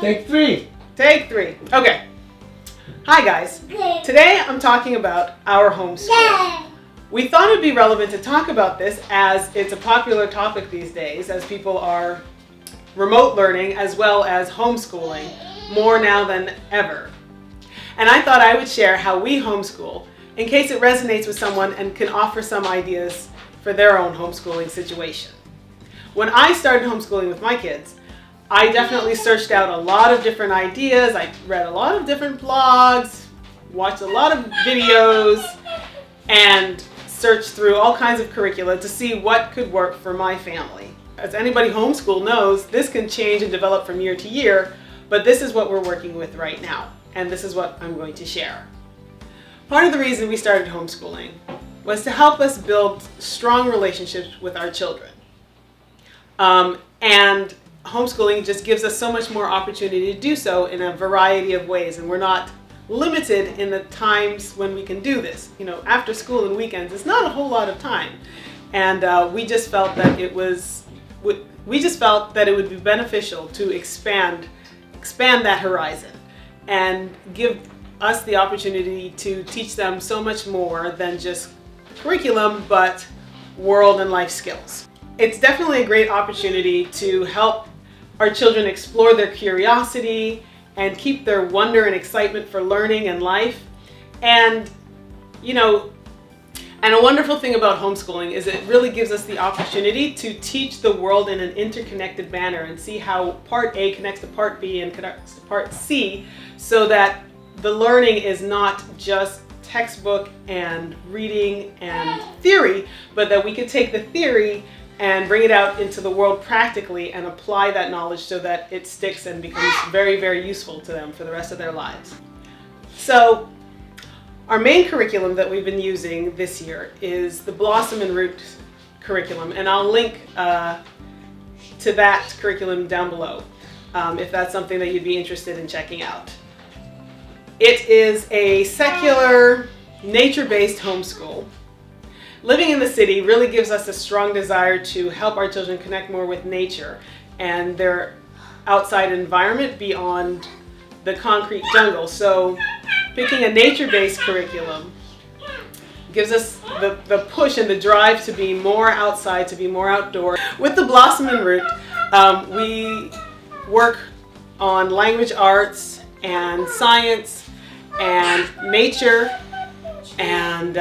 Take three. Take three. Okay. Hi guys. Today I'm talking about our homeschool. We thought it'd be relevant to talk about this as it's a popular topic these days, as people are remote learning as well as homeschooling more now than ever. And I thought I would share how we homeschool in case it resonates with someone and can offer some ideas for their own homeschooling situation. When I started homeschooling with my kids, I definitely searched out a lot of different ideas. I read a lot of different blogs, watched a lot of videos, and searched through all kinds of curricula to see what could work for my family. As anybody homeschooled knows, this can change and develop from year to year, but this is what we're working with right now, and this is what I'm going to share. Part of the reason we started homeschooling was to help us build strong relationships with our children. And homeschooling just gives us so much more opportunity to do so in a variety of ways, and we're not limited in the times when we can do this. You know, after school and weekends, it's not a whole lot of time, and we just felt that it would be beneficial to expand that horizon and give us the opportunity to teach them so much more than just curriculum, but world and life skills. It's definitely a great opportunity to help our children explore their curiosity and keep their wonder and excitement for learning and life. And, you know, and a wonderful thing about homeschooling is it really gives us the opportunity to teach the world in an interconnected manner and see how part A connects to part B and connects to part C, so that the learning is not just textbook and reading and theory, but that we could take the theory and bring it out into the world practically and apply that knowledge so that it sticks and becomes very, very useful to them for the rest of their lives. So our main curriculum that we've been using this year is the Blossom and Root curriculum, and I'll link to that curriculum down below if that's something that you'd be interested in checking out. It is a secular, nature-based homeschool. Living in the city really gives us a strong desire to help our children connect more with nature and their outside environment beyond the concrete jungle. So picking a nature-based curriculum gives us the push and the drive to be more outside, to be more outdoor. With the Blossom and Root, we work on language arts and science and nature and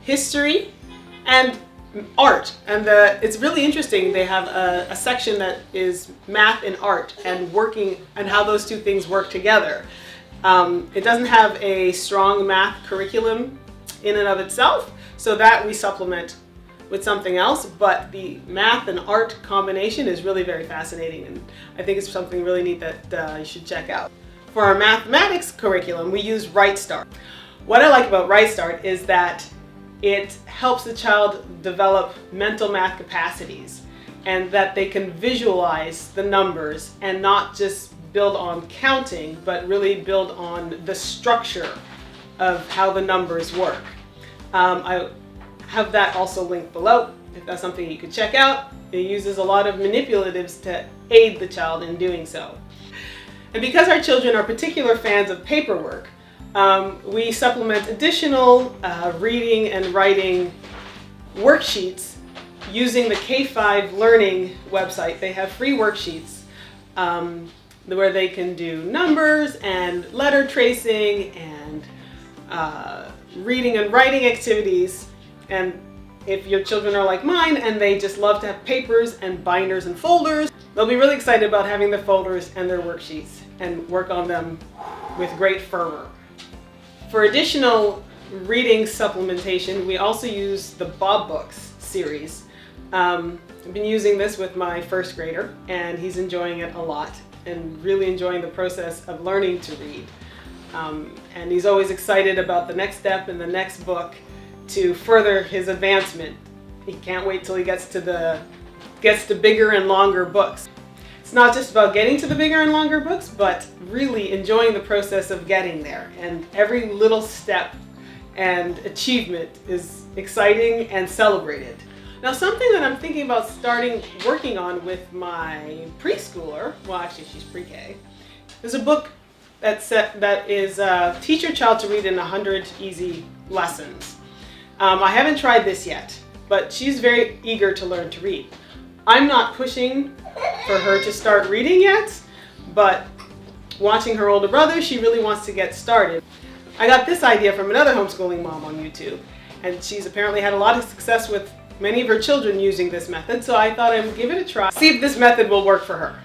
history and art, and it's really interesting. They have a section that is math and art and working and how those two things work together. It doesn't have a strong math curriculum in and of itself, so that we supplement with something else, but the math and art combination is really very fascinating, and I think it's something really neat that you should check out. For our mathematics curriculum, we use Right Start. What I like about Right Start is that it helps the child develop mental math capacities, and that they can visualize the numbers and not just build on counting, but really build on the structure of how the numbers work. I have that also linked below if that's something you could check out. It uses a lot of manipulatives to aid the child in doing so. And because our children are particular fans of paperwork, we supplement additional reading and writing worksheets using the K5 Learning website. They have free worksheets where they can do numbers and letter tracing and reading and writing activities. And if your children are like mine and they just love to have papers and binders and folders, they'll be really excited about having the folders and their worksheets and work on them with great fervor. For additional reading supplementation, we also use the Bob Books series. I've been using this with my first grader, and he's enjoying it a lot and really enjoying the process of learning to read. And he's always excited about the next step in the next book to further his advancement. He can't wait till he gets to bigger and longer books. It's not just about getting to the bigger and longer books, but really enjoying the process of getting there. And every little step and achievement is exciting and celebrated. Now, something that I'm thinking about working on with my preschooler, well actually she's pre-K, is a book that is Teach Your Child to Read in 100 Easy Lessons. I haven't tried this yet, but she's very eager to learn to read. I'm not pushing for her to start reading yet, but watching her older brother, she really wants to get started. I got this idea from another homeschooling mom on YouTube, and she's apparently had a lot of success with many of her children using this method, so I thought I would give it a try, see if this method will work for her.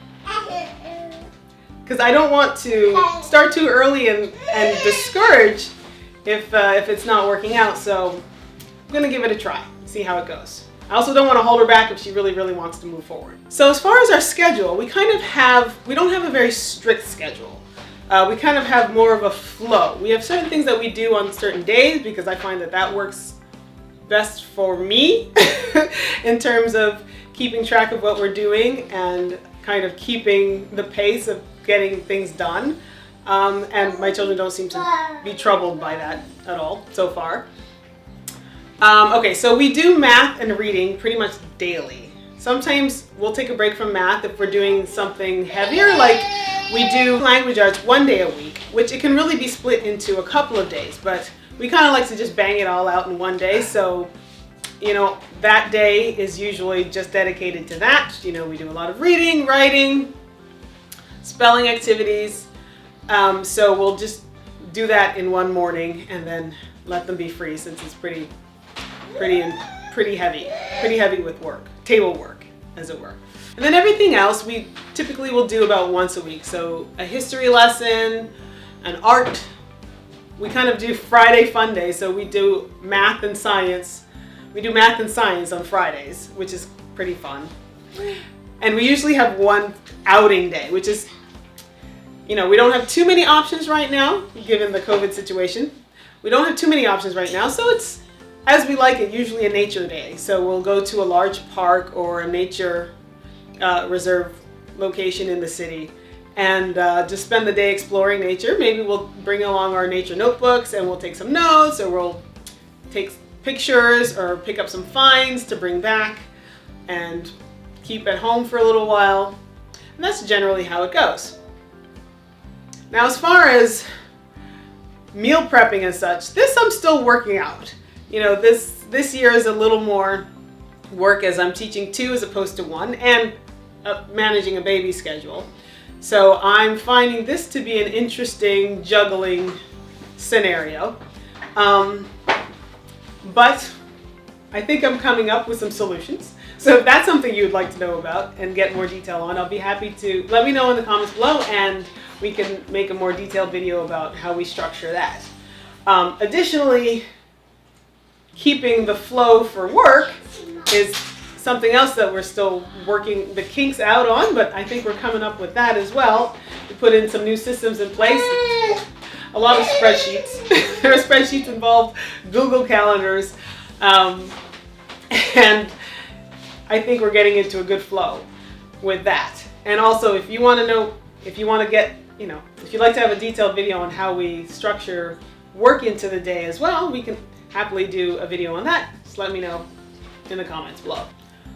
Because I don't want to start too early and discourage if it's not working out, so I'm going to give it a try, see how it goes. I also don't want to hold her back if she really, really wants to move forward. So as far as our schedule, we don't have a very strict schedule. We kind of have more of a flow. We have certain things that we do on certain days because I find that works best for me in terms of keeping track of what we're doing and kind of keeping the pace of getting things done. And my children don't seem to be troubled by that at all so far. Okay, so we do math and reading pretty much daily. Sometimes we'll take a break from math if we're doing something heavier, like we do language arts one day a week, which it can really be split into a couple of days, but we kind of like to just bang it all out in one day. So, that day is usually just dedicated to that. We do a lot of reading, writing, spelling activities. So we'll just do that in one morning and then let them be free since it's pretty heavy with work, table work, as it were. And then everything else we typically will do about once a week. So a history lesson, an art. We kind of do Friday fun day, so we do math and science. We do math and science on Fridays, which is pretty fun. And we usually have one outing day, which is, we don't have too many options right now, given the COVID situation. We don't have too many options right now, so it's, as we like it, usually a nature day. So we'll go to a large park or a nature reserve location in the city and just spend the day exploring nature. Maybe we'll bring along our nature notebooks and we'll take some notes, or we'll take pictures or pick up some finds to bring back and keep at home for a little while. And that's generally how it goes. Now, as far as meal prepping and such, this I'm still working out. This year is a little more work as I'm teaching 2 as opposed to 1 and managing a baby schedule. So I'm finding this to be an interesting juggling scenario. But I think I'm coming up with some solutions. So if that's something you'd like to know about and get more detail on, I'll be happy to let me know in the comments below and we can make a more detailed video about how we structure that. Additionally, keeping the flow for work is something else that we're still working the kinks out on, but I think we're coming up with that as well. We put in some new systems in place. A lot of spreadsheets. There are spreadsheets involved, Google calendars, and I think we're getting into a good flow with that. And also, if you want to know, if you want to get, if you'd like to have a detailed video on how we structure work into the day as well, we can happily do a video on that. Just let me know in the comments below.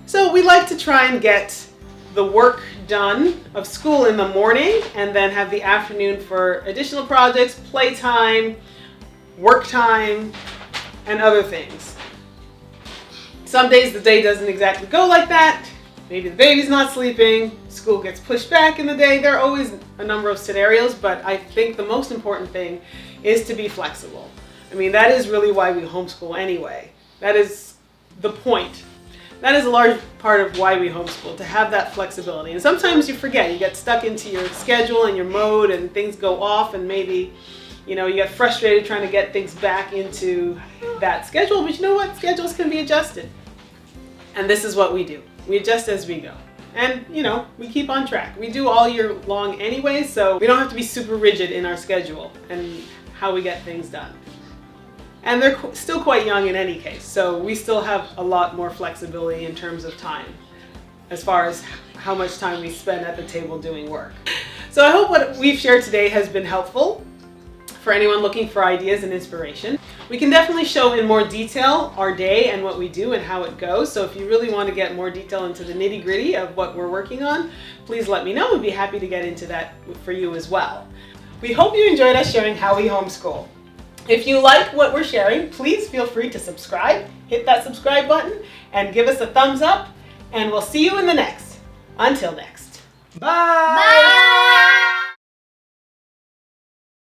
So we like to try and get the work done of school in the morning and then have the afternoon for additional projects, playtime, work time, and other things. Some days the day doesn't exactly go like that. Maybe the baby's not sleeping, school gets pushed back in the day. There are always a number of scenarios, but I think the most important thing is to be flexible. I mean, that is really why we homeschool anyway. That is the point. That is a large part of why we homeschool, to have that flexibility. And sometimes you forget, you get stuck into your schedule and your mode and things go off and maybe, you get frustrated trying to get things back into that schedule. But you know what? Schedules can be adjusted. And this is what we do. We adjust as we go. And, we keep on track. We do all year long anyway, so we don't have to be super rigid in our schedule and how we get things done. And they're still quite young in any case, so we still have a lot more flexibility in terms of time as far as how much time we spend at the table doing work. So I hope what we've shared today has been helpful for anyone looking for ideas and inspiration. We can definitely show in more detail our day and what we do and how it goes. So if you really want to get more detail into the nitty-gritty of what we're working on, please let me know. We'd be happy to get into that for you as well. We hope you enjoyed us sharing how we homeschool. If you like what we're sharing, please feel free to subscribe. Hit that subscribe button and give us a thumbs up. And we'll see you in the next. Until next. Bye! Bye!